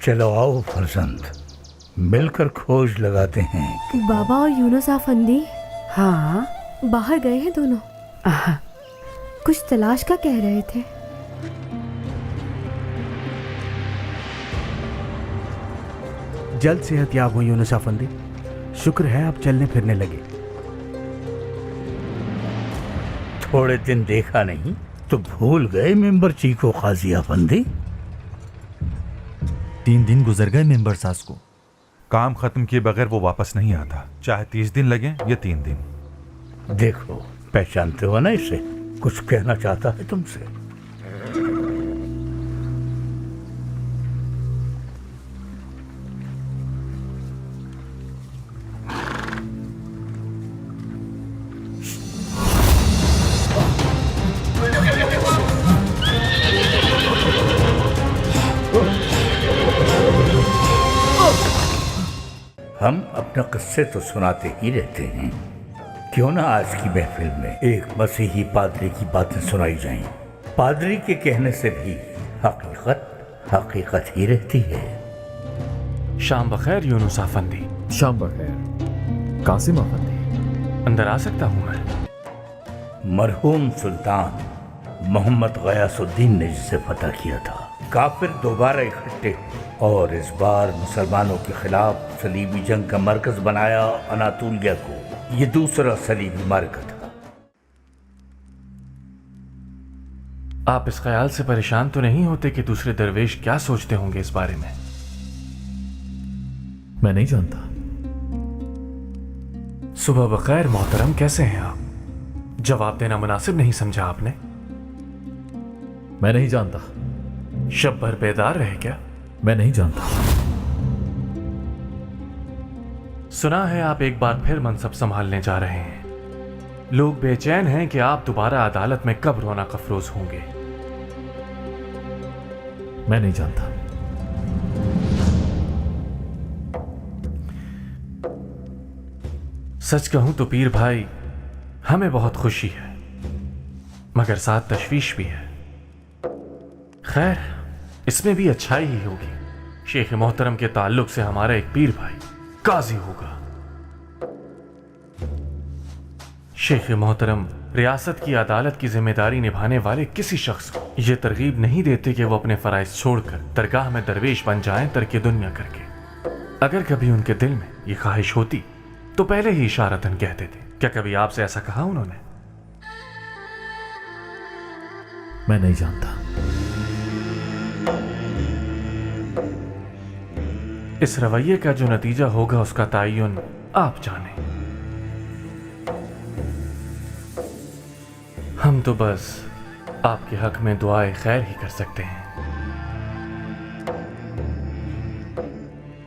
चलो आओ फर्जंद, मिलकर खोज लगाते हैं। बाबा और यूनुस आफंदी हाँ बाहर गए हैं दोनों, आहा, कुछ तलाश का कह रहे थे। जल्द सेहतयाब हो यूनुस अफंदी, शुक्र है आप चलने फिरने लगे। थोड़े दिन देखा नहीं तो भूल गए मेंबर चीको काजी अफंदी। 3 दिन गुजर गए मेंबर सास को। काम खत्म किए बगैर वो वापस नहीं आता, चाहे 30 दिन लगे या 3 दिन। देखो पहचानते हो ना इसे, कुछ कहना चाहता है तुमसे। हम अपने किस्से तो सुनाते ही रहते हैं, क्यों ना आज की महफिल में एक मसीही पादरी की बातें सुनाई जाएं। पादरी के कहने से भी हकीकत ही रहती है। शाम बखैर यूनुस आफंदी। शाम बखैर कासिम अफंदी। अंदर आ सकता हूँ मैं? मरहूम सुल्तान मोहम्मद गयासुद्दीन ने जिसे फतह किया था, काफिर दोबारा इकट्ठे और इस बार मुसलमानों के खिलाफ सलीबी जंग का मरकज बनाया अनातोलिया को। ये दूसरा सलीबी मार्का था। आप इस ख्याल से परेशान तो नहीं होते कि दूसरे दरवेश क्या सोचते होंगे इस बारे में? मैं नहीं जानता। सुबह बखैर मोहतरम, कैसे हैं आप? जवाब देना मुनासिब नहीं समझा आपने? मैं नहीं जानता। शब भर बेदार रहे क्या? मैं नहीं जानता। सुना है आप एक बार फिर मनसब संभालने जा रहे हैं। लोग बेचैन हैं कि आप दोबारा अदालत में कब रौनक अफरोज होंगे। मैं नहीं जानता। सच कहूं तो पीर भाई, हमें बहुत खुशी है मगर साथ तशवीश भी है। खैर, इसमें भी अच्छाई ही होगी। शेख मोहतरम के ताल्लुक से हमारा एक पीर भाई काजी होगा। शेख मोहतरम रियासत की अदालत की जिम्मेदारी निभाने वाले किसी शख्स को यह तरगीब नहीं देते कि वो अपने फराइज छोड़कर दरगाह में दरवेश बन जाएं तरके दुनिया करके। अगर कभी उनके दिल में ये ख्वाहिश होती तो पहले ही इशारतन कह देते। क्या कभी आपसे ऐसा कहा उन्होंने? मैं नहीं जानता। इस रवैये का जो नतीजा होगा उसका तायुन आप जाने। हम तो बस आपके हक में दुआए खैर ही कर सकते हैं।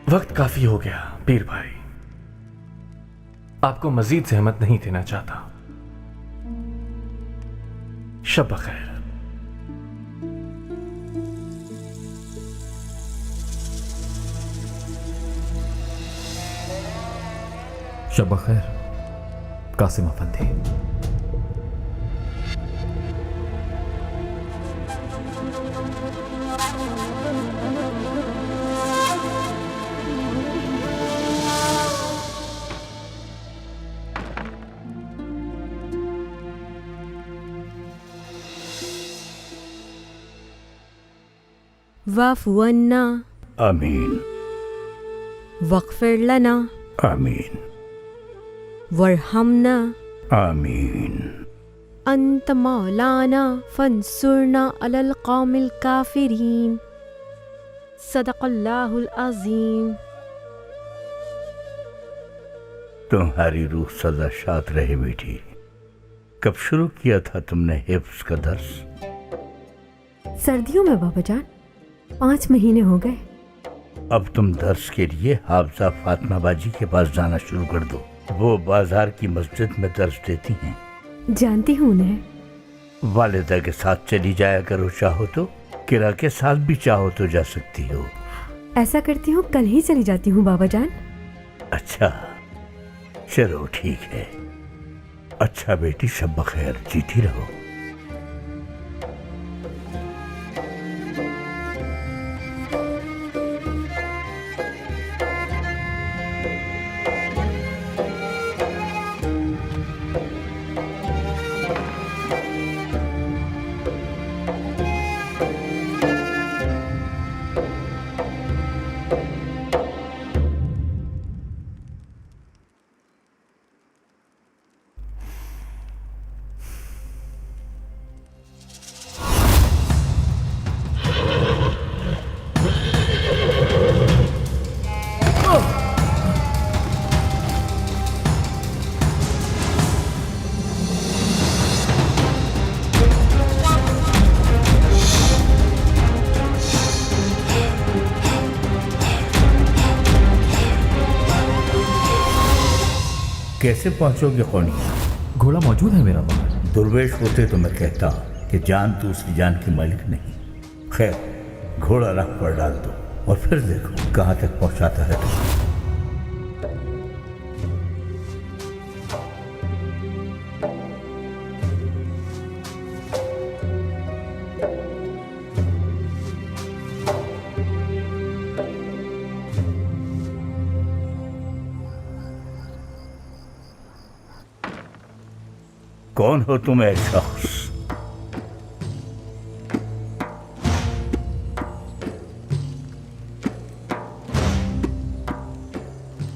वक्त काफी हो गया पीर भाई, आपको मजीद सहमत नहीं देना चाहता। शब बखैर। शब बखैर कासिम अफंदी। वाफ़ु अन्ना आमीन वग़फ़िर लना आमीन वरहमना आमीन। अंत मौलाना फंसुरना अलल कौमिल काफिरीन। सदक़ल्लाहुल अज़ीम। तुम्हारी रूह सदा शाद रहे बेटी। कब शुरू किया था तुमने हिफ्ज़ का दर्स? सर्दियों में बाबा जान, 5 महीने हो गए। अब तुम दर्स के लिए हाफजा फातिमा बाजी के पास जाना शुरू कर दो। वो बाजार की मस्जिद में दर्स देती हैं। जानती हूँ उन्हें। वालिदा के साथ चली जाया करो, चाहो तो किरा के साथ भी चाहो तो जा सकती हो। ऐसा करती हूँ, कल ही चली जाती हूँ बाबा जान। अच्छा चलो ठीक है। अच्छा बेटी, शब बखैर, जीती रहो। कैसे पहुंचोगे कोनिया? घोड़ा मौजूद है मेरा बाहर। दुर्वेश होते तो मैं कहता कि जान तो उसकी जान की मालिक नहीं। खैर, घोड़ा राह पर डाल दो और फिर देखो कहाँ तक पहुंचाता है तुम्हें। कौन हो तुम ऐ शख्स?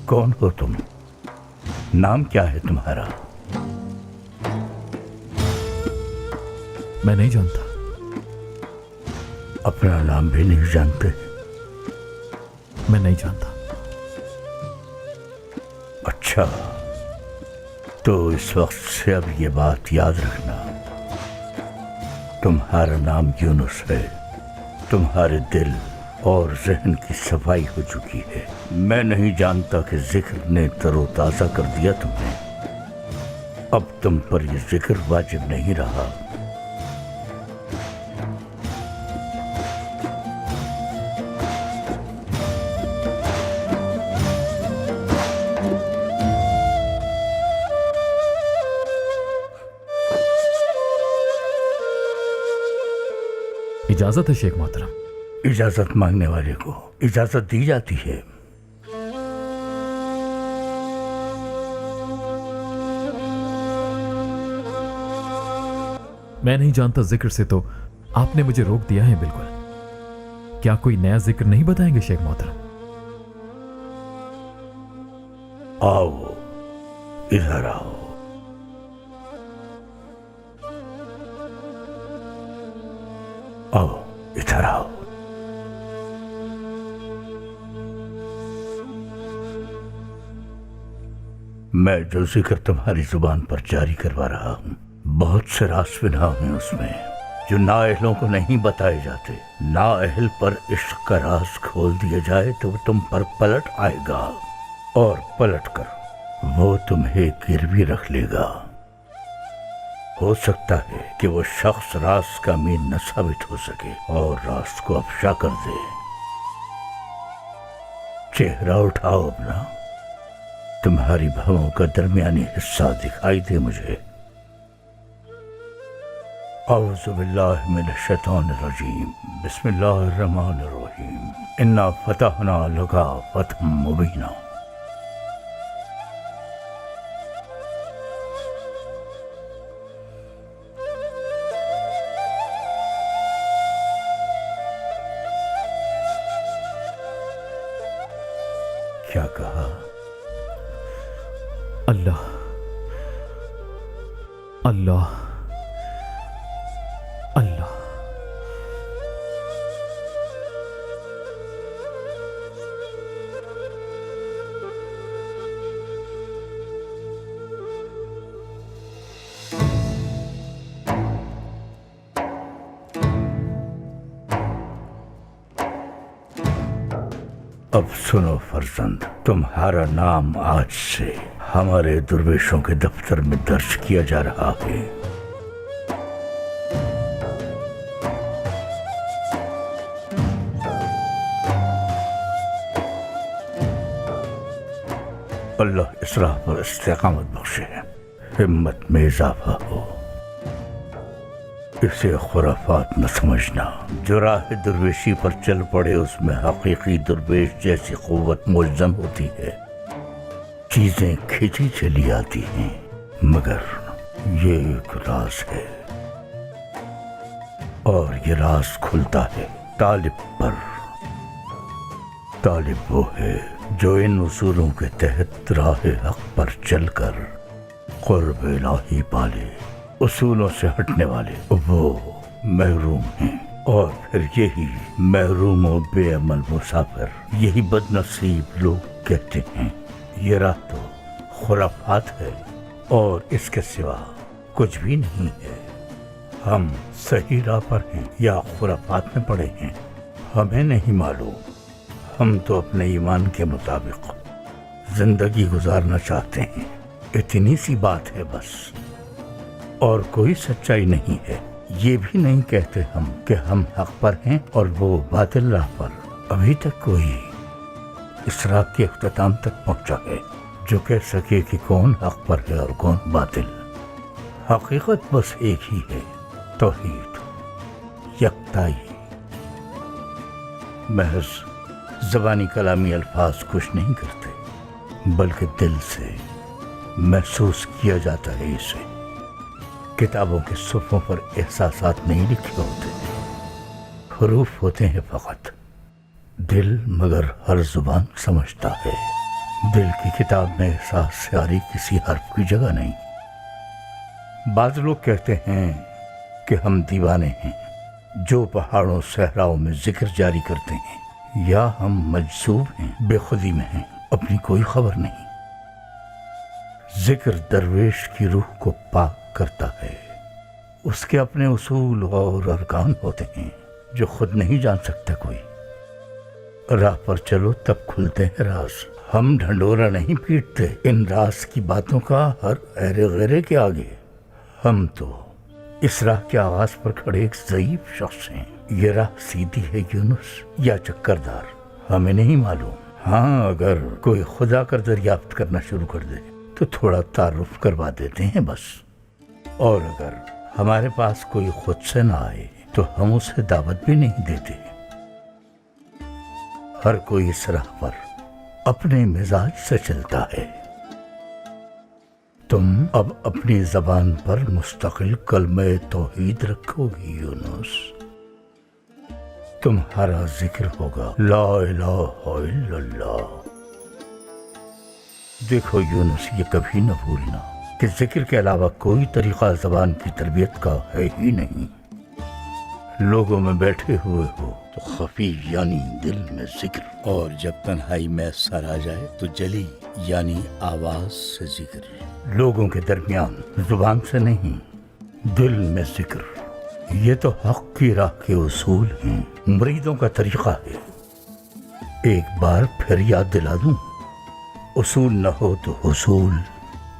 कौन हो तुम? नाम क्या है तुम्हारा? मैं नहीं जानता। अपना नाम भी नहीं जानते? मैं नहीं जानता। अच्छा, तो इस वक्त से अब ये बात याद रखना, तुम्हारा नाम यूनुस है। तुम्हारे दिल और जहन की सफाई हो चुकी है। मैं नहीं जानता कि जिक्र ने तरोताज़ा कर दिया तुम्हें। अब तुम पर यह जिक्र वाजिब नहीं रहा। इजाजत है शेख मोहतरम। इजाजत मांगने वाले को इजाजत दी जाती है। मैं नहीं जानता जिक्र से, तो आपने मुझे रोक दिया है बिल्कुल। क्या कोई नया जिक्र नहीं बताएंगे शेख मोहतरम? आओ, इधर आओ। आओ, इधर आओ। मैं जो जिक्र तुम्हारी जुबान पर जारी करवा रहा हूं, बहुत से राज बिना हैं उसमें जो नाअहलों को नहीं बताए जाते। नाअहल पर इश्क का राज खोल दिया जाए तो वो तुम पर पलट आएगा और पलट कर वो तुम्हें गिरवी रख लेगा। हो सकता है कि वो शख्स राज का अमीन न साबित हो सके और राज को अफशा कर दे। चेहरा उठाओ अपना, तुम्हारी भवों का दरमियानी हिस्सा दिखाई दे मुझे। औज़ु बिल्लाहि मिनश शैतानिर रजीम, बिस्मिल्लाहिर रहमानिर रहीम। इन्ना फतहना लका फतहम मुबीना। क्या कहा? अल्लाह अल्लाह अल्लाह। अब सुनो फर्जंद, तुम्हारा नाम आज से हमारे दुर्वेशों के दफ्तर में दर्ज किया जा रहा है। अल्लाह इस राह पर इस्तेकामत बख्शे, हिम्मत में इजाफा हो। इसे खुराफात न समझना। जो राह दुर्वेशी पर चल पड़े उसमें हकीकी दुर्वेश जैसी कुव्वत मुल्ज़म होती है। चीजें खिंची चली आती हैं, मगर ये एक राज है और ये राज खुलता है तालिब पर। तालिब वो है जो इन उसूलों के तहत राह हक पर चलकर क़ुर्ब इलाही पाले। उसूलों से हटने वाले वो महरूम हैं, और फिर यही महरूम और बेअमल मुसाफिर, यही बदनसीब लोग कहते हैं ये राह तो खुराफात है और इसके सिवा कुछ भी नहीं है। हम सही राह पर हैं या खुराफात में पड़े हैं हमें नहीं मालूम। हम तो अपने ईमान के मुताबिक जिंदगी गुजारना चाहते हैं, इतनी सी बात है बस, और कोई सच्चाई नहीं है। ये भी नहीं कहते हम कि हम हक पर हैं और वो बातिल राह पर। अभी तक कोई इस राह के अख्ताम तक पहुंचा है जो कह सके कि कौन हक पर है और कौन बातिल। हकीकत बस एक ही है, तौहीद, यकताई। महज ज़बानी कलामी अल्फाज कुछ नहीं करते, बल्कि दिल से महसूस किया जाता है इसे। किताबों के सुफ़ों पर एहसासात नहीं लिखे होते, हरूफ होते हैं फ़कत। दिल मगर हर ज़ुबान समझता है। दिल की किताब में एहसास से आ रही किसी हर्फ की जगह नहीं। बाज़ लोग कहते हैं कि हम दीवाने हैं जो पहाड़ों सहराओं में जिक्र जारी करते हैं, या हम मजसूब हैं, बेखुदी में हैं, अपनी कोई खबर नहीं। जिक्र दरवेश की रूह को पाक करता है। उसके अपने उसूल और अरकान होते हैं जो खुद नहीं जान सकता कोई। राह पर चलो तब खुलते हैं राज। हम ढंडोरा नहीं पीटते इन राज की बातों का हर ऐरे गैरे के आगे। हम तो इस राह के आगाज पर खड़े एक ज़ईफ शख्स हैं। ये राह सीधी है यूनुस या चक्करदार, हमें नहीं मालूम। हाँ, अगर कोई खुदा कर दरियाफ्त करना शुरू कर दे तो थोड़ा तारुफ करवा देते हैं बस। और अगर हमारे पास कोई खुद से ना आए तो हम उसे दावत भी नहीं देते। हर कोई इस राह पर अपने मिजाज से चलता है। तुम अब अपनी जबान पर मुस्तकिल कलमे तौहीद रखोगी यूनुस। तुम्हारा जिक्र होगा ला इलाहा इल्लल्लाह। देखो यूनुस, ये कभी न भूलना कि जिक्र के अलावा कोई तरीका जबान की तरबियत का है ही नहीं। लोगों में बैठे हुए हो तो खफी यानी दिल में जिक्र, और जब तन्हाई में सर आ जाए तो जली यानी आवाज से जिक्र। लोगों के दरमियान जुबान से नहीं, दिल में जिक्र। ये तो हक की राह के उसूल हैं, मुरीदों का तरीका है। एक बार फिर याद दिला दूं, उसूल न हो तो हुसूल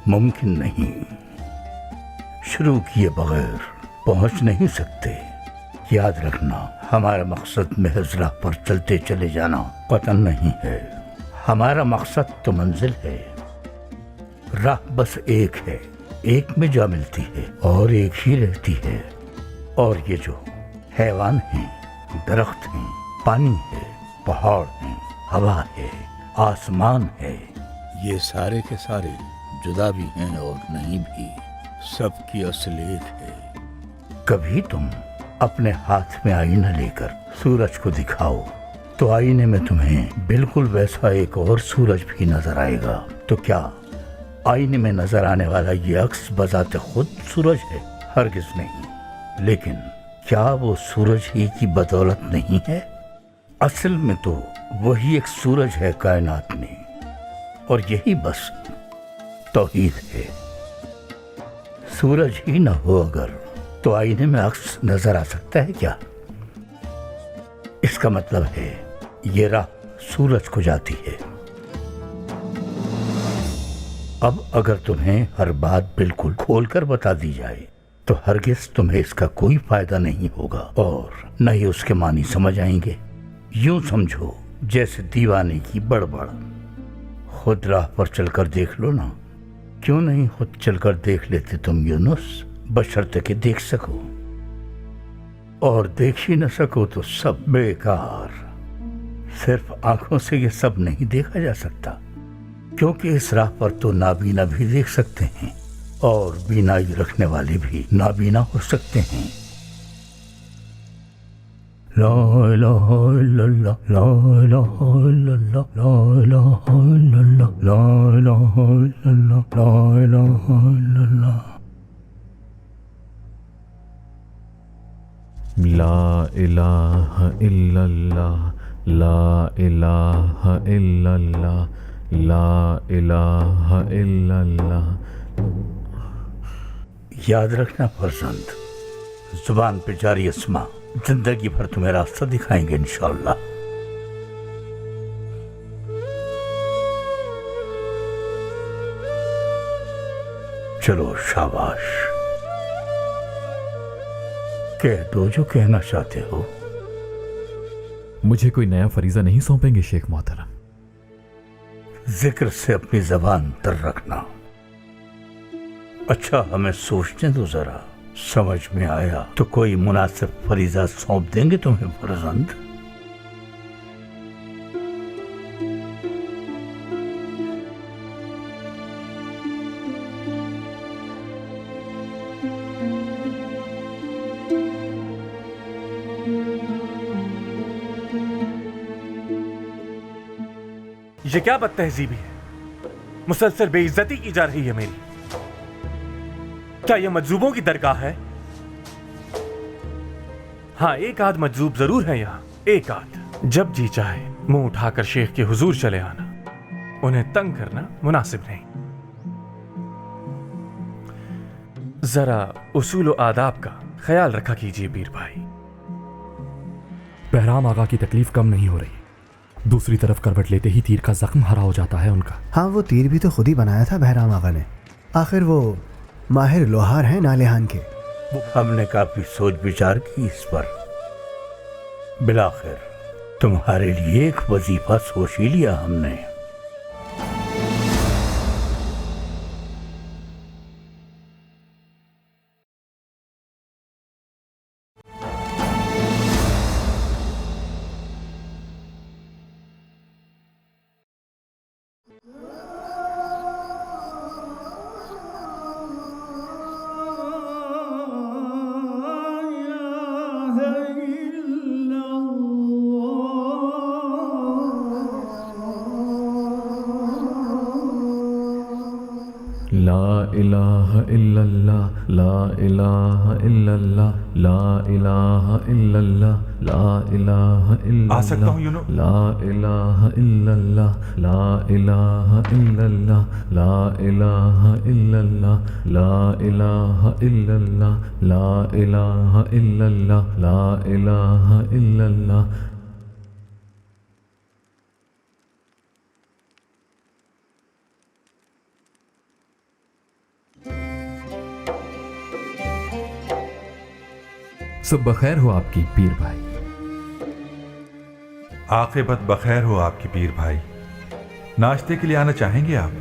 मुमकिन नहीं। शुरू किए बगैर पहुंच नहीं सकते। याद रखना, हमारा मकसद महज राह पर चलते चले जाना कतन नहीं है। हमारा मकसद तो मंजिल है। राह बस एक है, एक में जा मिलती है और एक ही रहती है। और ये जो हैवान हैं, दरख्त हैं, पानी है, पहाड़ हैं, हवा है, आसमान है, ये सारे के सारे जुदा भी हैं और नहीं भी, सबकी असल एक है। कभी तुम अपने हाथ में आईना लेकर सूरज को दिखाओ तो आईने में तुम्हें बिल्कुल वैसा एक और सूरज भी नजर आएगा। तो क्या आईने में नजर आने वाला ये अक्स बजाते खुद सूरज है? हरगिज नहीं। लेकिन क्या वो सूरज ही की बदौलत नहीं है? असल में तो वही एक सूरज है कायनात में, और यही बस तौहीद है। सूरज ही न हो अगर तो आईने में अक्स नजर आ सकता है क्या? इसका मतलब है ये राह सूरज को जाती है। अब अगर तुम्हें हर बात बिल्कुल खोलकर बता दी जाए तो हरगिज तुम्हें इसका कोई फायदा नहीं होगा और न ही उसके मानी समझ आएंगे। यूं समझो जैसे दीवाने की बड़बड़। खुद राह पर चलकर देख लो ना। क्यों नहीं खुद चलकर देख लेते तुम यूनुस? बशर्ते कि देख सको, और देख ही न सको तो सब बेकार। सिर्फ आंखों से ये सब नहीं देखा जा सकता, क्योंकि इस राह पर तो नाबीना भी देख सकते हैं और बीनाई रखने वाले भी नाबीना हो सकते हैं। ला इलाहा इल्लल्लाह, ला इलाहा इल्लल्लाह, ला इलाहा इल्लल्लाह, ला इलाहा इल्लल्लाह, ला इलाहा इल्लल्लाह। ला इलाहा इल्लल्लाह, ला इलाहा इल्लल्लाह, ला इलाहा इल्लल्लाह। याद रखना फरजंद, जुबान पे जारी अस्मा जिंदगी भर तुम्हें रास्ता दिखाएंगे इंशाअल्लाह। चलो शाबाश, कह दो जो कहना चाहते हो। मुझे कोई नया फरीजा नहीं सौंपेंगे शेख मोहतरम? जिक्र से अपनी जबान तर रखना। अच्छा, हमें सोचने दो जरा, समझ में आया तो कोई मुनासिब फरीजा सौंप देंगे तुम्हें फर्जंद। ये क्या बदतहजीबी है? मुसलसल बेइज्जती की जा रही है मेरी। क्या यह मजजूबों की दरगाह है? हाँ, एक आध मजजूब जरूर है यहाँ, एक आध। जब जी चाहे मुंह उठाकर शेख के हुजूर चले आना, उन्हें तंग करना मुनासिब नहीं। जरा उसूल व आदाब का ख्याल रखा कीजिए पीर भाई। बहराम आगा की तकलीफ कम नहीं हो रही। दूसरी तरफ करवट लेते ही तीर का जख्म हरा हो जाता है उनका। हाँ, वो तीर भी तो खुद ही बनाया था बहराम आगा ने। आखिर वो माहिर लोहार हैं नालेहान के। हमने काफी सोच विचार की इस पर। बिलाखिर तुम्हारे लिए एक वजीफा सोच ही लिया हमने। ला इलाहा इल्लल्लाह, ला इलाहा इल्लल्लाह, ला इलाहा इल्लल्लाह, ला इलाहा इल्लल्लाह। आ सकता हूँ यूनो? ला इलाहा इल्लल्लाह, ला इलाहा इल्लल्लाह, ला इलाहा इल्लल्लाह, ला इलाहा इल्लल्लाह, ला इलाहा इल्लल्लाह, ला इलाहा इल्लल्लाह। सब बखैर हो आपकी पीर भाई। आक़िबत बखैर हो आपकी पीर भाई। नाश्ते के लिए आना चाहेंगे आप?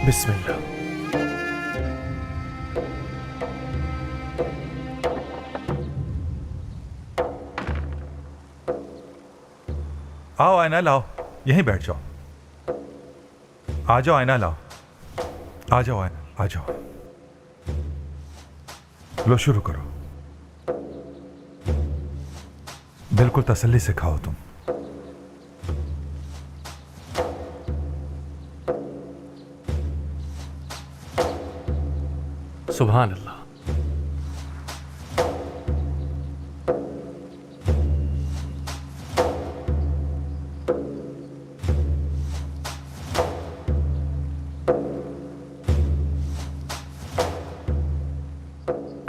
बिस्मिल्लाह। आओ आईना लाओ, यहीं बैठ जाओ। आ जाओ आईना लाओ, आ जाओ आईना, आ जाओ। लो शुरू करो। बिल्कुल तसल्ली से खाओ तुम। सुभान अल्लाह।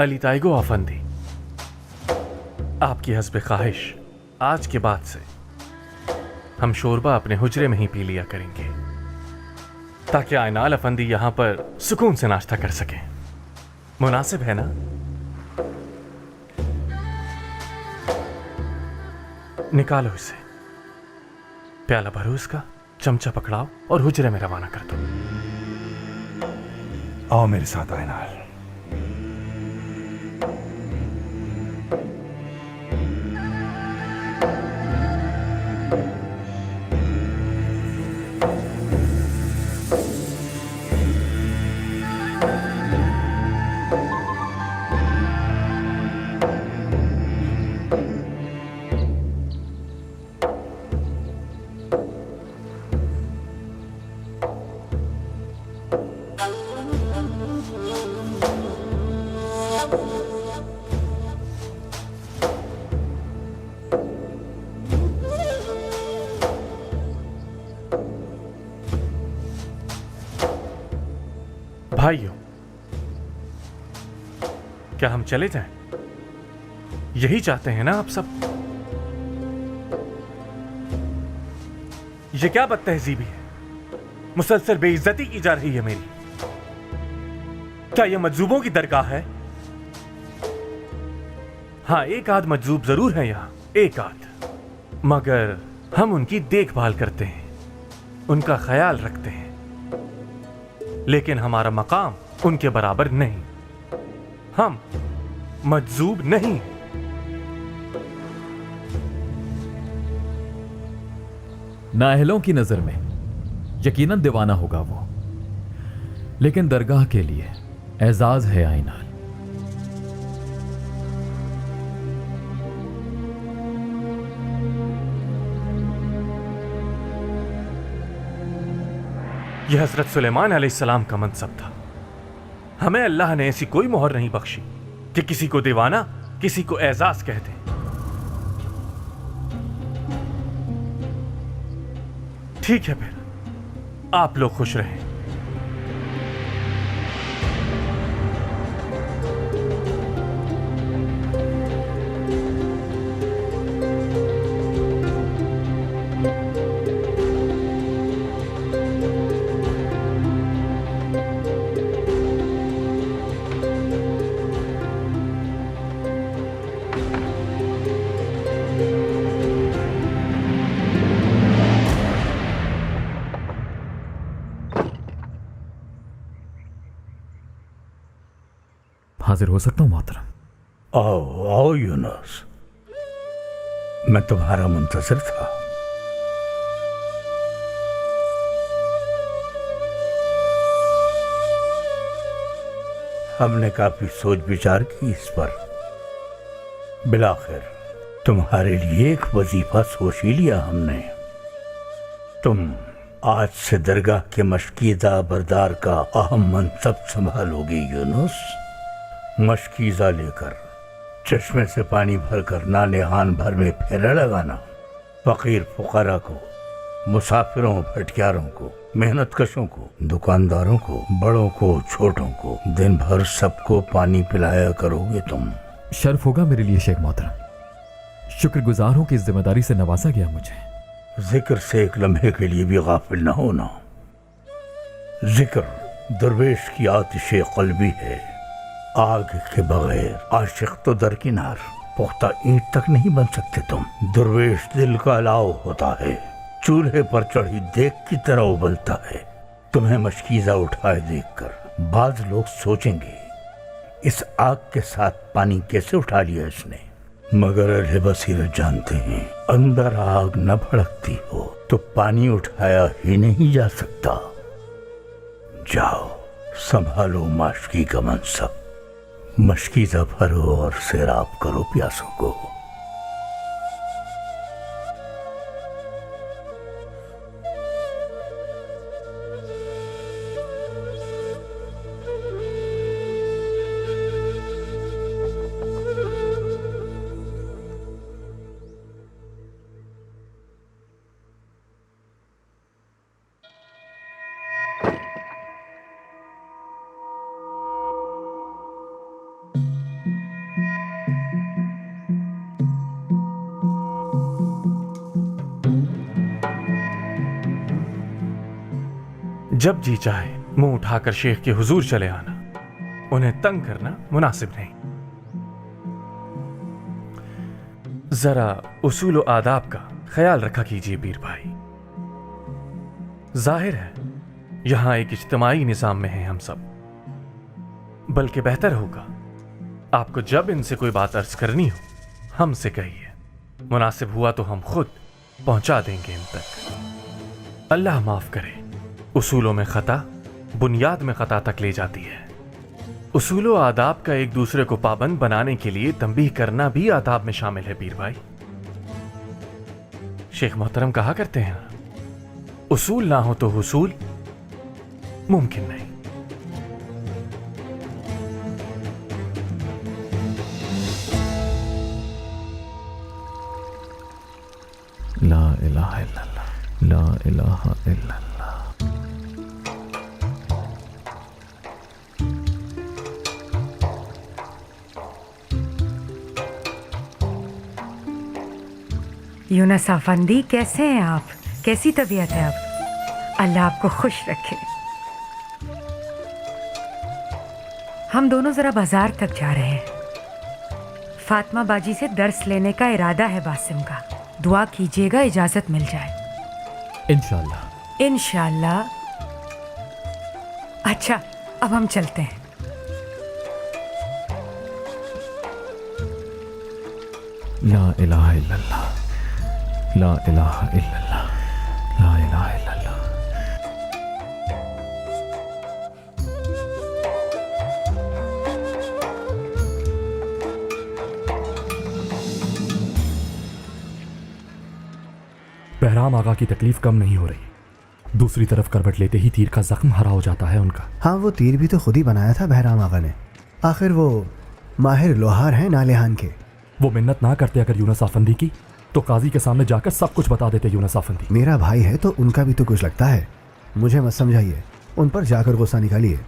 अली ताइगो आफंदी, आपकी हस्ब ख्वाहिश आज के बाद से हम शोरबा अपने हुजरे में ही पी लिया करेंगे, ताकि आयनाल अफंदी यहां पर सुकून से नाश्ता कर सकें। मुनासिब है ना? निकालो इसे, प्याला भरो इसका, चमचा पकड़ाओ और हुजरे में रवाना कर दो। आओ मेरे साथ आईनाल। भाइयों, क्या हम चले जाएं? यही चाहते हैं ना आप सब? یہ کیا بد تہذیبی ہے؟ مسلسل بے عزتی کی جا رہی ہے میری. کیا یہ مجذوبوں کی درگاہ ہے؟ ہاں ایک آدھ مجذوب ضرور ہے یہاں، ایک آدھ، مگر ہم ان کی دیکھ بھال کرتے ہیں، ان کا خیال رکھتے ہیں، لیکن ہمارا مقام ان کے برابر نہیں. ہم مجذوب نہیں. نااہلوں کی نظر میں یقیناً دیوانہ ہوگا وہ، لیکن درگاہ کے لیے اعزاز ہے آئینال. یہ حضرت سلیمان علیہ السلام کا منصب تھا. ہمیں اللہ نے ایسی کوئی مہر نہیں بخشی کہ کسی کو دیوانہ کسی کو اعزاز کہہ دیں. ٹھیک ہے پھر آپ لوگ خوش رہیں. حاضر ہو سکتا ہوں محترم؟ آؤ آؤ یونس، میں تمہارا منتظر تھا. ہم نے کافی سوچ بچار کی اس پر. بالآخر تمہارے لیے ایک وظیفہ سوچ ہی لیا ہم نے. تم آج سے درگاہ کے مشکیزہ بردار کا اہم منصب سنبھالو گے یونس. مشکیزہ لے کر چشمے سے پانی بھر کر نالہان بھر میں پھیرا لگانا، فقیر فقراء کو، مسافروں بھٹکیاروں کو، محنت کشوں کو، دکانداروں کو، بڑوں کو چھوٹوں کو، دن بھر سب کو پانی پلایا کرو گے تم. شرف ہوگا میرے لیے شیخ محترم. شکر گزار ہوں کہ اس ذمہ داری سے نوازا گیا مجھے. ذکر سے ایک لمحے کے لیے بھی غافل نہ ہونا. ذکر درویش کی آتش قلبی ہے. آگ کے بغیر عاشق تو درکنار، پختہ اینٹ تک نہیں بن سکتے تم. درویش دل کا الاؤ ہوتا ہے، چولہے پر چڑھی دیگ کی طرح ابلتا ہے. تمہیں مشکیزہ اٹھائے دیکھ کر بعض لوگ سوچیں گے اس آگ کے ساتھ پانی کیسے اٹھا لیا اس نے، مگر اہل بصیرت جانتے ہیں اندر آگ نہ بھڑکتی ہو تو پانی اٹھایا ہی نہیں جا سکتا. جاؤ سنبھالو معاشقی کا منصب، مشکیزہ بھرو اور سیراب کرو پیاسوں کو. جب جی چاہے منہ اٹھا کر شیخ کے حضور چلے آنا، انہیں تنگ کرنا مناسب نہیں. ذرا اصول و آداب کا خیال رکھا کیجیے پیر بھائی. ظاہر ہے یہاں ایک اجتماعی نظام میں ہیں ہم سب، بلکہ بہتر ہوگا آپ کو جب ان سے کوئی بات عرض کرنی ہو ہم سے کہیے. مناسب ہوا تو ہم خود پہنچا دیں گے ان تک. اللہ معاف کرے، اصولوں میں خطا بنیاد میں خطا تک لے جاتی ہے. اصول و آداب کا ایک دوسرے کو پابند بنانے کے لیے تنبیہ کرنا بھی آداب میں شامل ہے پیر بھائی. شیخ محترم کہا کرتے ہیں اصول نہ ہو تو حصول ممکن نہیں. لا الہ الا اللہ، لا الہ الا اللہ. یونس افندی کیسے ہیں آپ؟ कैसी तबीयत है अब? अल्लाह आपको खुश रखे। हम दोनों जरा बाजार तक जा रहे हैं। फातिमा बाजी से दर्स लेने का इरादा है बासिम का। दुआ कीजिएगा इजाजत मिल जाए। इंशाल्लाह। इंशाल्लाह। अच्छा, अब हम चलते हैं। ला इलाहा इल्लल्लाह, ला इलाहा इल्लल्लाह, ला इलाहा इल्लल्लाह। बहराम आगा की तकलीफ कम नहीं हो रही। दूसरी तरफ करवट लेते ही तीर का जख्म हरा हो जाता है उनका। हाँ, वो तीर भी तो खुद ही बनाया था बहराम आगा ने। आखिर वो माहिर लोहार हैं नालेहान के। वो मिन्नत ना करते अगर यूनुस आफंदी की, तो काजी के सामने जाकर सब कुछ बता देते यूनुस आफंदी। मेरा भाई है तो उनका भी तो कुछ लगता है। मुझे मत समझाइए, उन पर जाकर गुस्सा निकालिए।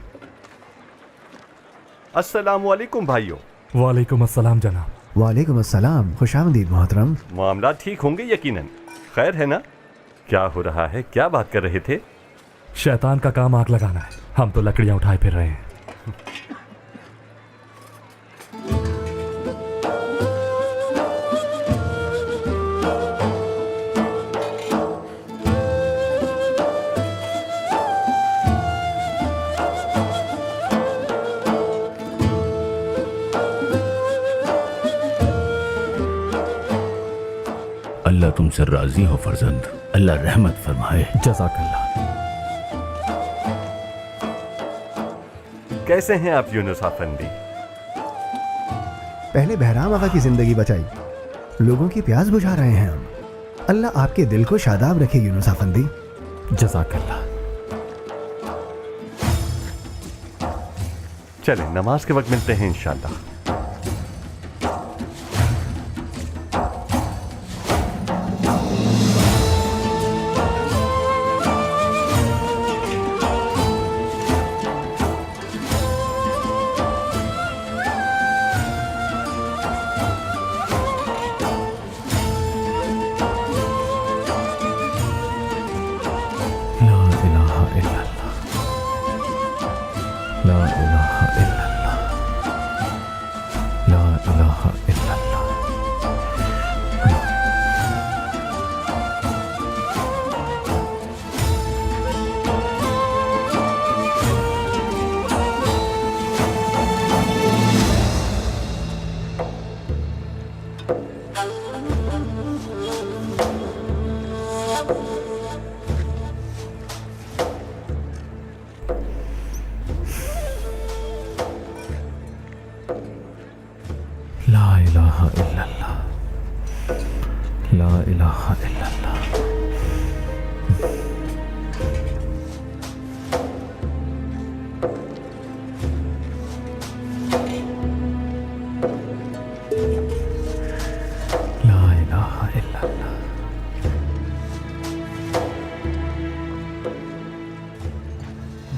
अस्सलाम वालेकुम भाइयों। वालेकुम अस्सलाम जनाब। वालेकुम अस्सलाम, खुशामदीद मोहतरम। मामला ठीक होंगे यकीनन। खैर है ना? क्या हो रहा है? क्या बात कर रहे थे? शैतान का काम आग लगाना है। हम तो लकड़ियां उठाए फिर रहे हैं। अल्लाह तुमसे राजी हो फर्जंद, अल्लाह रहमत फरमाए। जज़ाकल्लाह। कैसे हैं आप यूनुस आफंदी? पहले बहराम आगा की जिंदगी बचाई, लोगों की प्यास बुझा रहे हैं हम। अल्लाह आपके दिल को शादाब रखे यूनुस आफंदी। जज़ाकल्लाह। चलें, नमाज के वक्त मिलते हैं इंशाल्लाह।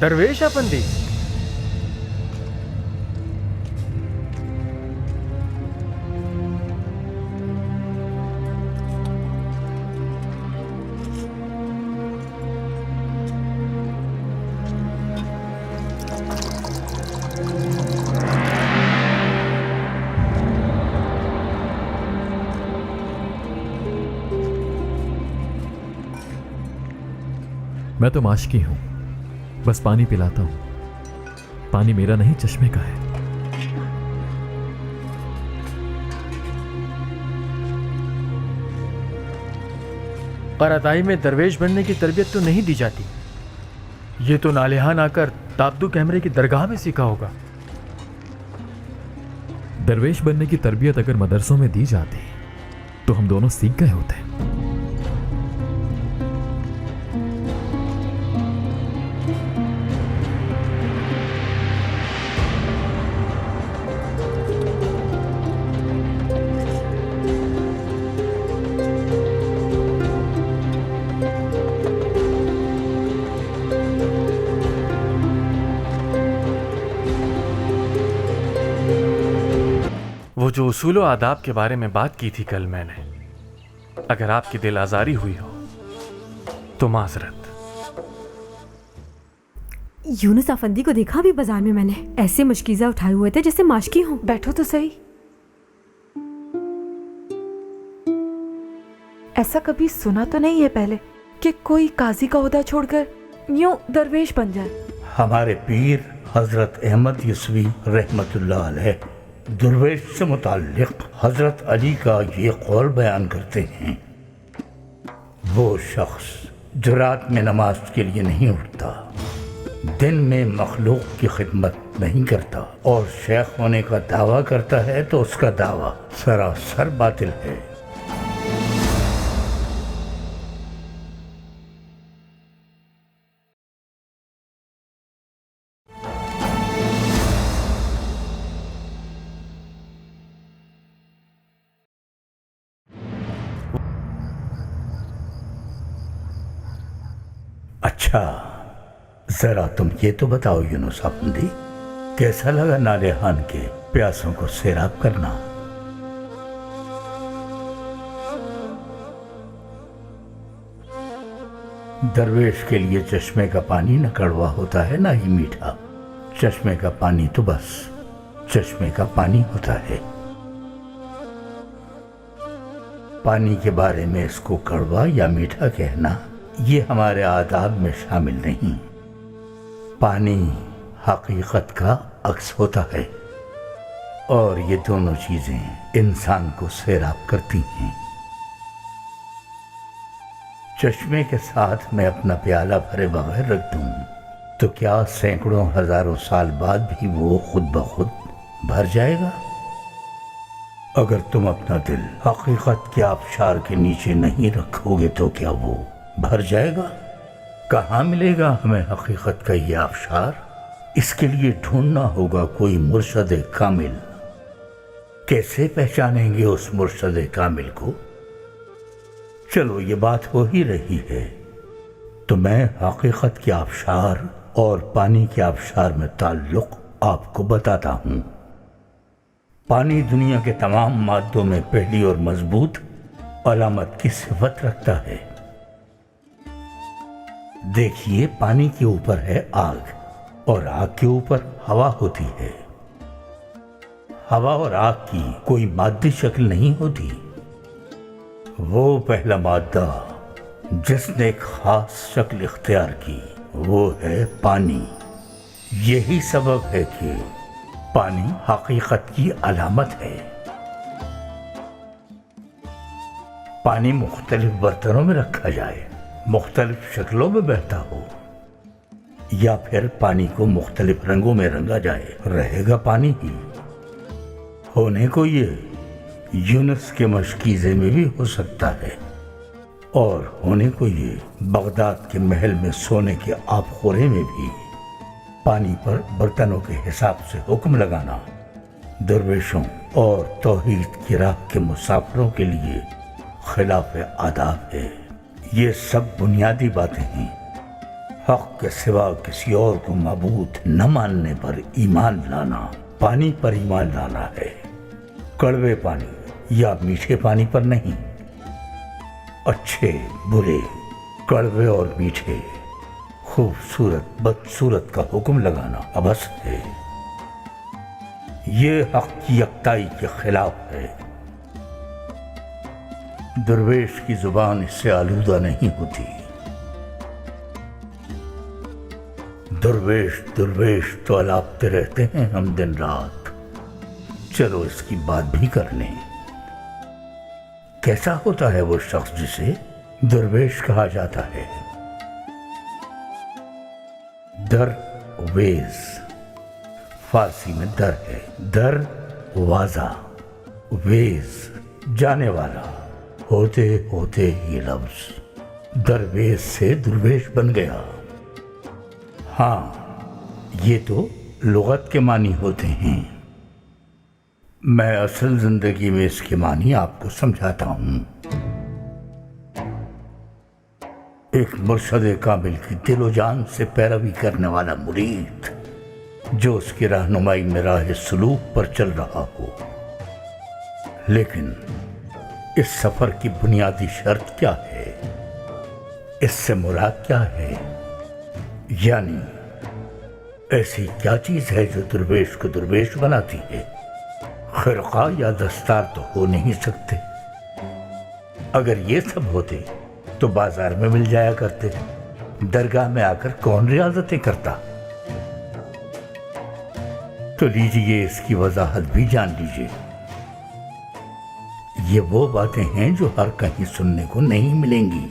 दरवेश अफंदी, मैं तो माशकी हूं, बस पानी पिलाता हूं। पानी मेरा नहीं, चश्मे का है। कराताई में दरवेश बनने की तरबियत तो नहीं दी जाती। ये तो नालेहान आकर ताब्दू कैमरे की दरगाह में सीखा होगा। दरवेश बनने की तरबियत अगर मदरसों में दी जाती तो हम दोनों सीख गए होते। वो जो उसूल व आदाब के बारे में बात की थी कल मैंने, अगर आपकी दिल आज़ारी हुई हो तो माजरत। यूनुस अफंदी को देखा भी बाजार में मैंने, ऐसे मुश्किज़ा उठाए हुए थे जैसे माशकी हों। बैठो तो सही। ऐसा कभी सुना तो नहीं है पहले कि कोई काजी का ओहदा छोड़कर यूं दरवेश बन जाए। हमारे पीर हजरत अहमद यसवी रहमतुल्लाह अलैह दरवेश से मुताल्लिक हजरत अली का ये कौल बयान करते हैं, वो शख्स जो रात में नमाज के लिए नहीं उठता, दिन में मखलूक की खिदमत नहीं करता और शेख होने का दावा करता है तो उसका दावा सरासर बातिल है। अच्छा, जरा तुम ये तो बताओ यूनुस अफंदी, कैसा लगा नालेहान के प्यासों को सैराब करना? दरवेश के लिए चश्मे का पानी न कड़वा होता है ना ही मीठा। चश्मे का पानी तो बस चश्मे का पानी होता है। पानी के बारे में इसको कड़वा या मीठा कहना ये हमारे आदाब में शामिल नहीं। पानी हकीकत का अक्स होता है और ये दोनों चीजें इंसान को सैराब करती हैं। चश्मे के साथ मैं अपना प्याला भरे बगैर रख दूं तो क्या सैकड़ों हजारों साल बाद भी वो खुद ब खुद भर जाएगा? अगर तुम अपना दिल हकीकत के आबशार के नीचे नहीं रखोगे तो क्या वो भर जाएगा? कहाँ मिलेगा हमें हकीकत का ये आबशार? इसके लिए ढूंढना होगा कोई मुर्शद कामिल। कैसे पहचानेंगे उस मुर्शद कामिल को? चलो ये बात हो ही रही है तो मैं हकीकत के आबशार और पानी के आबशार में ताल्लुक आपको बताता हूँ। पानी दुनिया के तमाम मादों में पहली और मजबूत अलामत की सिफत रखता है। देखिए, पानी के ऊपर है आग और आग के ऊपर हवा होती है। हवा और आग की कोई मादी शक्ल नहीं होती। वो पहला मादा जिसने एक खास शक्ल इख्तियार की वो है पानी। यही सबब है कि पानी हकीकत की अलामत है। पानी मुख्तलिफ बर्तनों में रखा जाए, मुख्तलिफ शक्लों में बहता हो, या फिर पानी को मुख्तलिफ रंगों में रंगा जाए, रहेगा पानी ही। होने को ये यूनुस के मशकीज़े में भी हो सकता है और होने को ये बगदाद के महल में सोने के आबखोरे में भी। पानी पर बर्तनों के हिसाब से हुक्म लगाना दरवेशों और तौहीद की राह के मुसाफिरों के लिए खिलाफ आदाब है। ये सब बुनियादी बातें हैं। हक के सिवा किसी और को माबूद न मानने पर ईमान लाना पानी पर ईमान लाना है, कड़वे पानी या मीठे पानी पर नहीं। अच्छे बुरे, कड़वे और मीठे, खूबसूरत बदसूरत का हुक्म लगाना अबस है। ये हक की यकताई के खिलाफ है। दरवेश की जुबान इससे आलूदा नहीं होती। दरवेश दरवेश तो अलापते रहते हैं हम दिन रात। चलो इसकी बात भी कर लें। कैसा होता है वो शख्स जिसे दरवेश कहा जाता है? दरवेश फारसी में दर है, दर वाजा, वेज जाने वाला। होते होते ये लफ्ज दरवेश से दुर्वेश बन गया। हाँ, ये तो लुगत के मानी होते हैं। मैं असल जिंदगी में इसके मानी आपको समझाता हूं। एक मुर्शद कामिल की दिलो जान से पैरवी करने वाला मुरीद जो उसकी रहनुमाई में राह सुलूक पर चल रहा हो। लेकिन इस सफर की बुनियादी शर्त क्या है? इससे मुराद क्या है? यानी ऐसी क्या चीज है जो दुर्वेश को दुर्वेश बनाती है? खिरका या दस्तार तो हो नहीं सकते। अगर ये सब होते तो बाजार में मिल जाया करते। दरगाह में आकर कौन रियाजतें करता? तो लीजिए, इसकी वजाहत भी जान लीजिए। ये वो बातें हैं जो हर कहीं सुनने को नहीं मिलेंगी।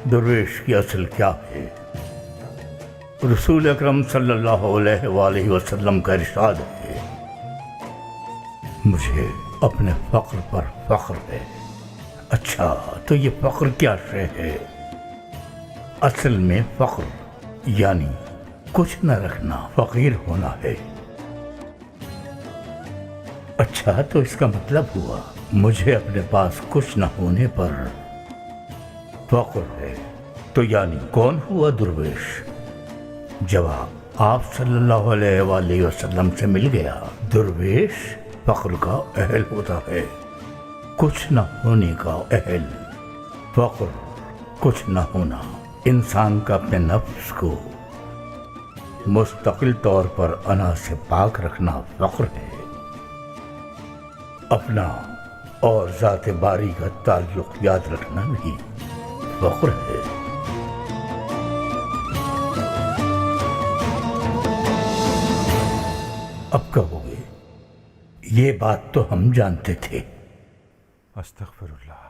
दुर्वेश की असल क्या है? रसूल अकरम सल्लल्लाहु अलैहि वसल्लम का इरशाद है, मुझे अपने फख्र पर फख्र है। अच्छा, तो ये फख्र क्या शय है? असल में फख्र यानी कुछ न रखना, फकीर होना है। अच्छा, तो इसका मतलब हुआ मुझे अपने पास कुछ न होने पर फख्र है। तो यानी कौन हुआ दुर्वेश? जवाब, आप सल्लल्लाहु अलैहि वसल्लम से मिल गया। दुर्वेश फख्र का अहल होता है, कुछ न होने का अहल। फख्र कुछ न होना। इंसान का अपने नफ्स को मुस्तकिल तौर पर अना से पाक रखना फख्र है। अपना और ज़ात बारी का ताल्लुक याद रखना भी फख्र है। अब कहोगे ये बात तो हम जानते थे। अस्तगफिरुल्लाह।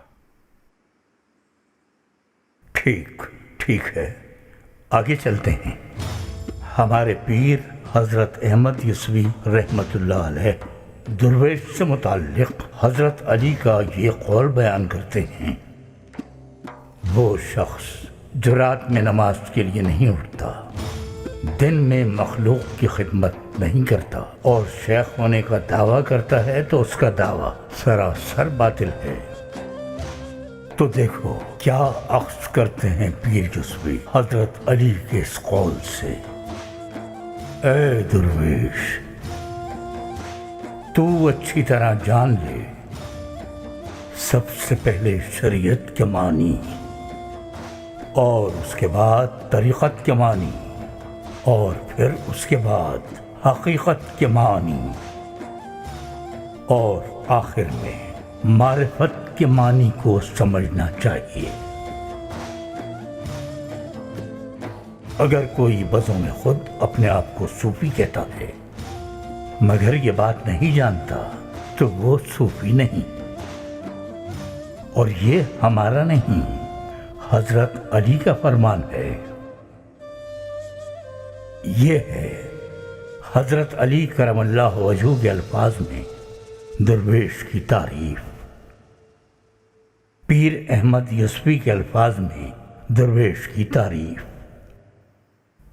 ठीक है, आगे चलते हैं। हमारे पीर हजरत अहमद यस्वी रहमतुल्लाह अलैह दुर्वेश से मुताल्लिक हजरत अली का ये कौल बयान करते हैं, वो शख्स जो रात में नमाज के लिए नहीं उठता, दिन में मखलूक की खिदमत नहीं करता और शेख होने का दावा करता है, तो उसका दावा सरासर बातिल है। तो देखो क्या अक्स करते हैं पीर यस्वी हजरत अली के इस कौल से। ऐ दुर्वेश, तू अच्छी तरह जान ले, सबसे पहले शरीयत के मानी और उसके बाद तरीक़त के मानी और फिर उसके बाद हकीकत के मानी और आखिर में मारिफत के मानी को समझना चाहिए। अगर कोई बज़ों में खुद अपने आप को सूफी कहता है मगर ये बात नहीं जानता, तो वो सूफी नहीं। और ये हमारा नहीं, हजरत अली का फरमान है। ये है हजरत अली करमल्लाहु वजहू के अल्फाज में दुर्वेश की तारीफ, पीर अहमद यस्वी के अल्फाज में दुर्वेश की तारीफ।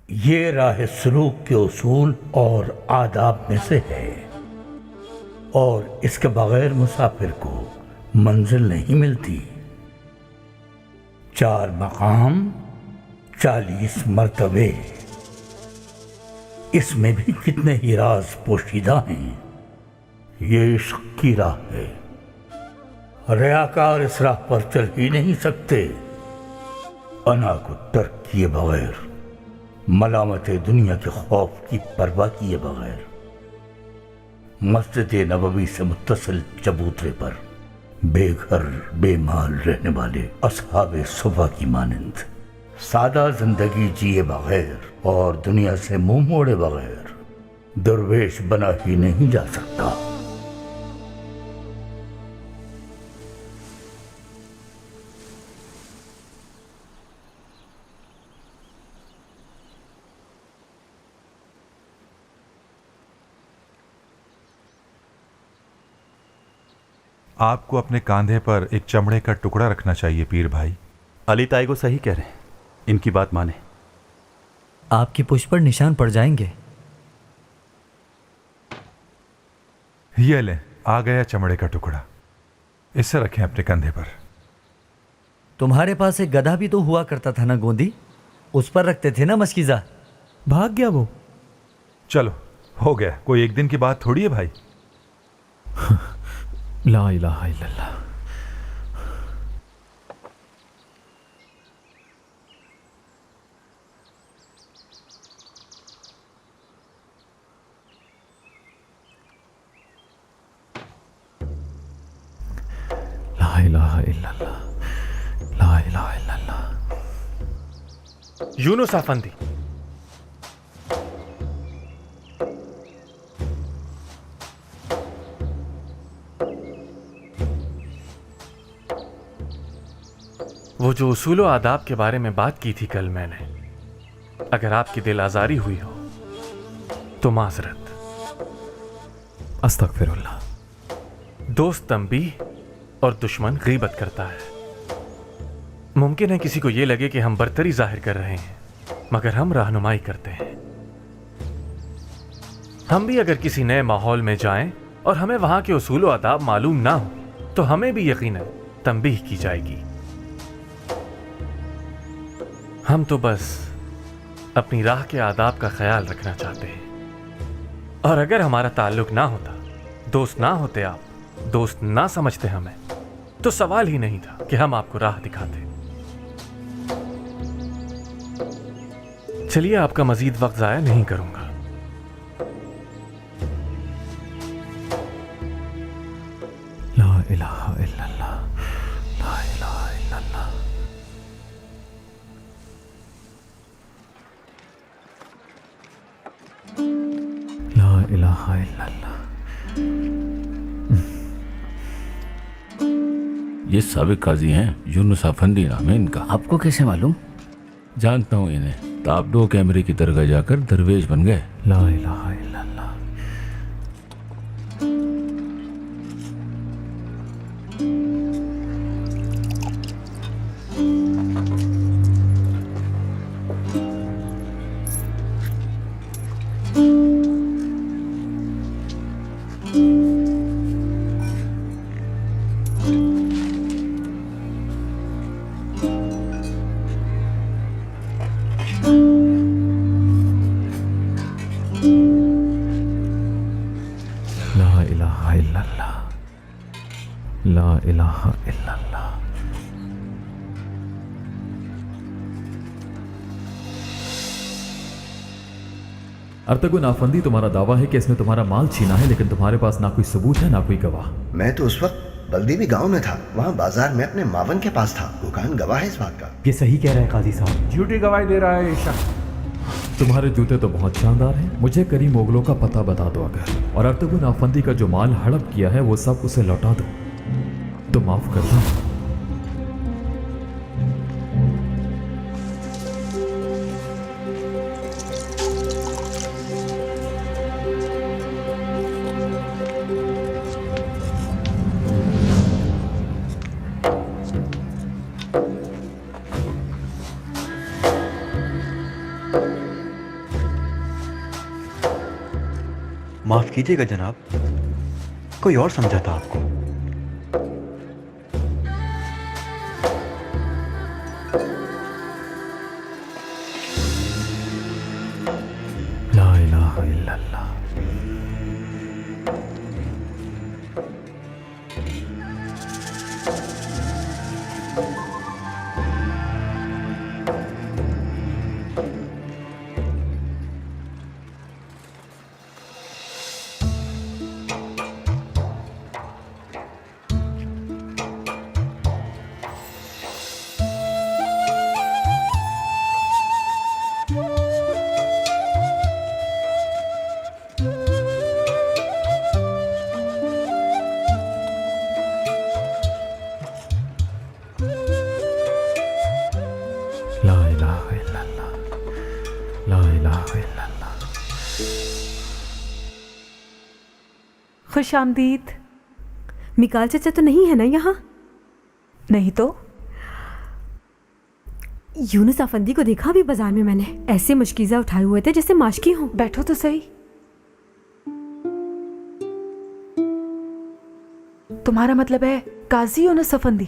ये राह सलूक के उसूल और आदाब में से है और इसके बगैर मुसाफिर को मंजिल नहीं मिलती। 4 मकाम 40 मर्तबे, इसमें भी कितने ही राज पोशीदा हैं। ये इश्क की राह है, रियाकार इस राह पर चल ही नहीं सकते। अना को तर्क किए बगैर, मलामत दुनिया के खौफ की परवाह किए बगैर, मस्जिद नबवी से मुत्तसिल चबूतरे पर बेघर बेमाल रहने वाले असहाबे सुबह की मानंद सादा जिंदगी जिए बगैर और दुनिया से मुंह मोड़े बगैर दुर्वेश बना ही नहीं जा सकता। आपको अपने कांधे पर एक चमड़े का टुकड़ा रखना चाहिए पीर भाई। अली ताई को सही कह रहे हैं, इनकी बात माने। आपकी पुष्प पर निशान पड़ जाएंगे। ये लें, आ गया चमड़े का टुकड़ा, इसे रखें अपने कंधे पर। तुम्हारे पास एक गधा भी तो हुआ करता था ना गोंदी, उस पर रखते थे ना मशकीज़ा। भाग गया वो। चलो हो गया, कोई एक दिन की बात थोड़ी है भाई। ला इलाहा इल्लल्लाह। الہ الا اللہ، لا الہ الا اللہ۔ یونس افندی، وہ جو اصول و آداب کے بارے میں بات کی تھی کل میں نے، اگر آپ کی دل آزاری ہوئی ہو تو معذرت۔ استغفر اللہ۔ دوست تنبیہ اور دشمن غیبت کرتا ہے۔ ممکن ہے کسی کو یہ لگے کہ ہم برتری ظاہر کر رہے ہیں، مگر ہم رہنمائی کرتے ہیں۔ ہم بھی اگر کسی نئے ماحول میں جائیں اور ہمیں وہاں کے اصول و آداب معلوم نہ ہو تو ہمیں بھی یقیناً تنبیہ کی جائے گی۔ ہم تو بس اپنی راہ کے آداب کا خیال رکھنا چاہتے ہیں، اور اگر ہمارا تعلق نہ ہوتا، دوست نہ ہوتے، آپ دوست نہ سمجھتے ہمیں، تو سوال ہی نہیں تھا کہ ہم آپ کو راہ دکھاتے۔ چلیے، آپ کا مزید وقت ضائع نہیں کروں گا۔ لا الہ الا اللہ، لا الہ الا اللہ۔ لا الہ الا اللہ۔ یہ سابق قاضی ہیں، یونس افندی نام ہے ان کا۔ آپ کو کیسے معلوم؟ جانتا ہوں انہیں، تابدو کیمرے کی درگاہ جا کر درویش بن گئے۔ لا الہ الا اللہ۔ لا الہ الا اللہ، لا الہ الا اللہ۔ ارتگن آفندی، تمہارا دعویٰ ہے کہ اس نے تمہارا مال چھینا ہے، لیکن تمہارے پاس نہ کوئی ثبوت ہے نہ کوئی گواہ۔ میں تو اس وقت بلدیوی گاؤں میں تھا، وہاں بازار میں اپنے معاون کے پاس تھا، گوکان گواہ ہے اس بات کا۔ یہ صحیح کہہ رہے ہیں قاضی صاحب، جھوٹی گواہی دے رہا ہے یہ شخص۔ تمہارے جوتے تو بہت شاندار ہیں، مجھے کریم مغلوں کا پتہ بتا دو اگر، اور ارتگن آفندی کا جو مال ہڑپ کیا ہے وہ سب اسے لوٹا دو تو معاف کر دو۔ معاف کیجیے گا جناب، کوئی اور سمجھا تھا آپ کو۔ لا الہ الا اللہ۔ لا الہ الا اللہ، لا الہ الا اللہ۔ خوش آمدید۔ مکال چچا تو نہیں ہے نا یہاں؟ نہیں تو؟ یونس افندی کو دیکھا بھی بازار میں میں نے، ایسے مشکیزہ اٹھائے ہوئے تھے جیسے ماشکی ہوں۔ بیٹھو تو صحیح۔ تمہارا مطلب ہے قاضی یونس افندی؟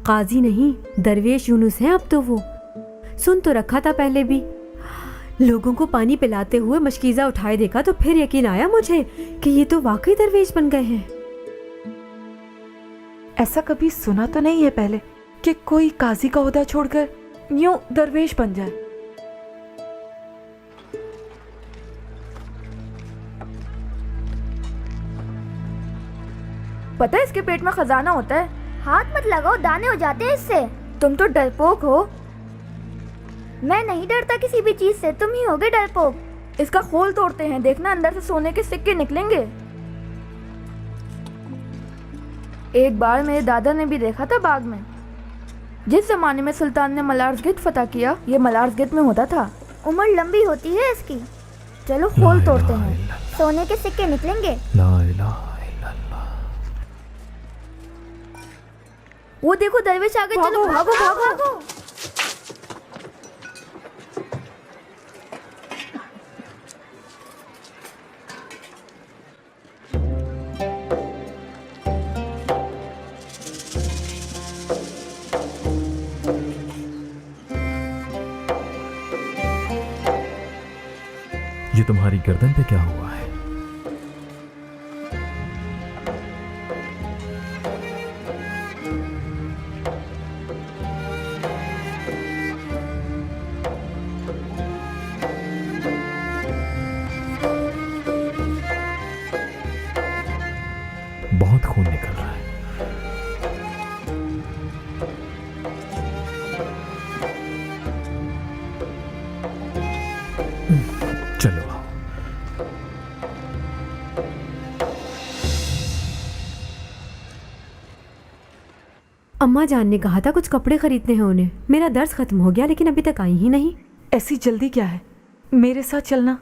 قاضی نہیں، درویش یونس ہیں اب تو وہ۔ سن تو رکھا تھا پہلے بھی، لوگوں کو پانی پلاتے ہوئے مشکیزہ اٹھائے دیکھا تو پھر یقین آیا مجھے کہ یہ تو واقعی درویش بن گئے ہیں۔ ایسا کبھی سنا تو نہیں ہے پہلے کہ کوئی قاضی کا عہدہ چھوڑ کر یوں درویش بن جائے۔ پتہ ہے اس کے پیٹ میں خزانہ ہوتا ہے، हाथ मत लगाओ, दाने हो जाते हैं इससे। तुम तो डरपोक हो। मैं नहीं डरता किसी भी चीज से, तुम ही होगे डरपोक। इसका खोल तोड़ते हैं, देखना अंदर से सोने के सिक्के निकलेंगे। एक बार मेरे दादा ने भी देखा था बाग में। जिस जमाने में सुल्तान ने मलार्सगेट फतह किया, ये मलार्सगेट में होता था। उम्र लंबी होती है इसकी। चलो खोल तोड़ते हैं, सोने के सिक्के निकलेंगे। वो देखो दरवेश आ गए, चलो भागो भागो भागो। ये तुम्हारी गर्दन पे क्या हुआ है? बहुत खून निकल रहा है। चलो आओ। अम्मा जान ने कहा था कुछ कपड़े खरीदने हैं उन्हें। मेरा दर्द खत्म हो गया लेकिन अभी तक आई ही नहीं। ऐसी जल्दी क्या है? मेरे साथ चलना।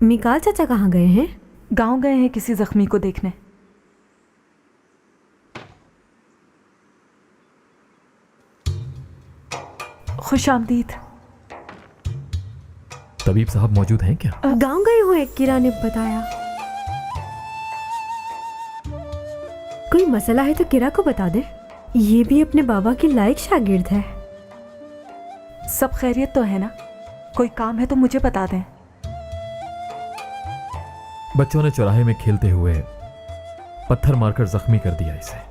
मिकाल चाचा कहाँ गए हैं? गांव गए हैं किसी जख्मी को देखने। खुश आमदीद। तबीब साहब मौजूद हैं क्या? गांव गए हुए, किरा ने बताया। कोई मसला है तो किरा को बता दे। ये भी अपने बाबा की लायक शागिर्द है। सब खैरियत तो है ना? कोई काम है तो मुझे बता दें। बच्चों ने चौराहे में खेलते हुए पत्थर मारकर जख्मी कर दिया इसे।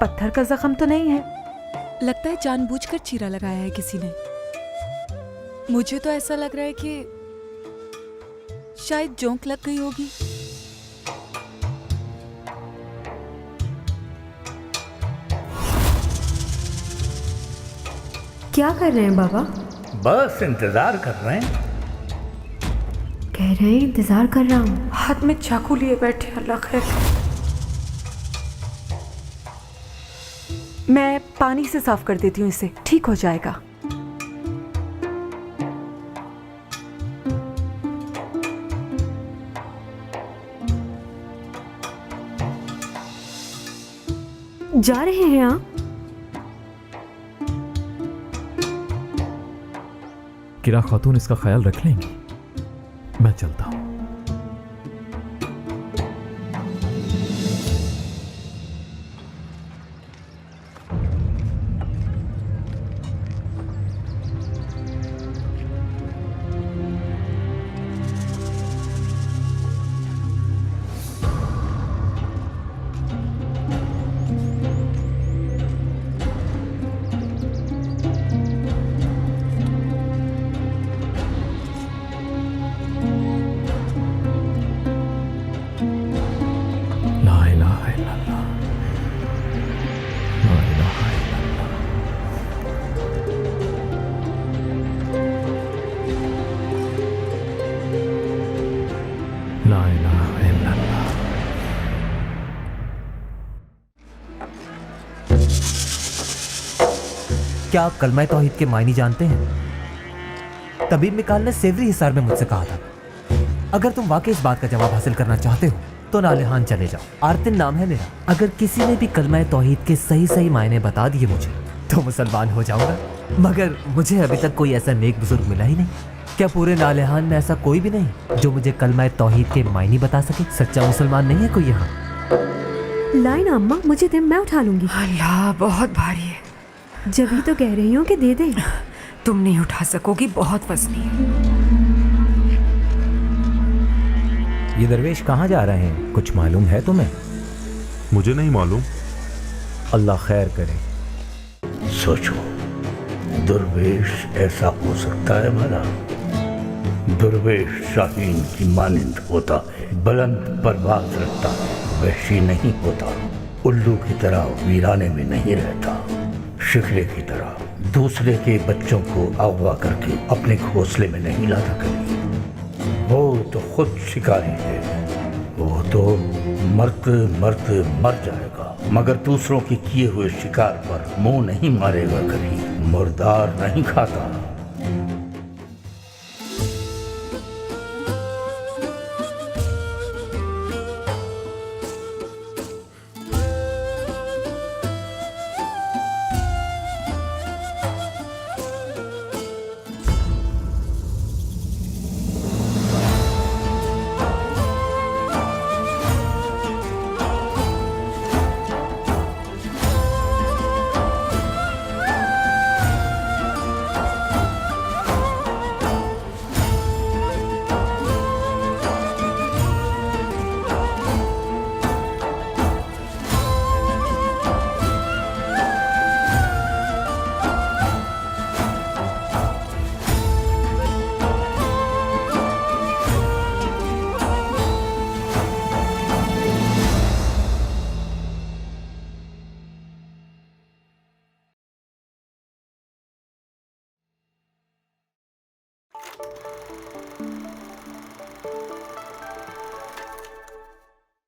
पत्थर का जख्म तो नहीं है। लगता है जानबूझकर चीरा लगाया है किसी ने। मुझे तो ऐसा लग रहा है कि शायद जोंक लग गई होगी। क्या कर रहे हैं बाबा? बस इंतजार कर रहे हैं। कह रहे हैं इंतजार कर रहा हूँ। हाथ में चाकू लिए बैठे, अल्लाह खैर। मैं पानी से साफ कर देती हूँ इसे, ठीक हो जाएगा। जा रहे हैं आप? किरा खातून इसका ख्याल रख लेंगी। मैं चलता हूं। क्या आप कलमा तौहीद के मायने जानते हैं? तबीब मिकाल ने सेवरी हिसार में मुझसे कहा था, अगर तुम वाकई इस बात का जवाब हासिल करना चाहते हो तो नालेहान चले जाओ। आरतिन नाम है मेरा। अगर किसी ने भी कलमा तौहीद के सही सही मायने बता दिए मुझे तो मुसलमान हो जाऊंगा। मगर मुझे अभी तक कोई ऐसा नेक बुजुर्ग मिला ही नहीं। क्या पूरे नालेहान में ऐसा कोई भी नहीं जो मुझे कलमा तौहीद के मायने बता सके? सच्चा मुसलमान नहीं है कोई यहाँ? लाइन अम्मा, मुझे दे, मैं उठा लूंगी। अल्लाह बहुत भारी है। जब ही तो कह रही हूँ कि दे दे। तुम नहीं उठा सकोगी, बहुत वजनी है। ये दरवेश कहाँ जा रहे हैं, कुछ मालूम है तुम्हें? मुझे नहीं मालूम। अल्लाह खैर करे। सोचो, दरवेश ऐसा हो सकता है भला? दरवेश शाहीन की मानिंद होता है, बुलंद परवाज रखता है, वहशी नहीं होता, उल्लू की तरह वीराने में नहीं रहता, शिकले की तरह दूसरे के बच्चों को अगवा करके अपने घोंसले में नहीं लाता कभी। वो तो खुद शिकारी है, वो तो मरते मरते मर जाएगा, मगर दूसरों के किए हुए शिकार पर मुंह नहीं मारेगा कभी, मुर्दार नहीं खाता।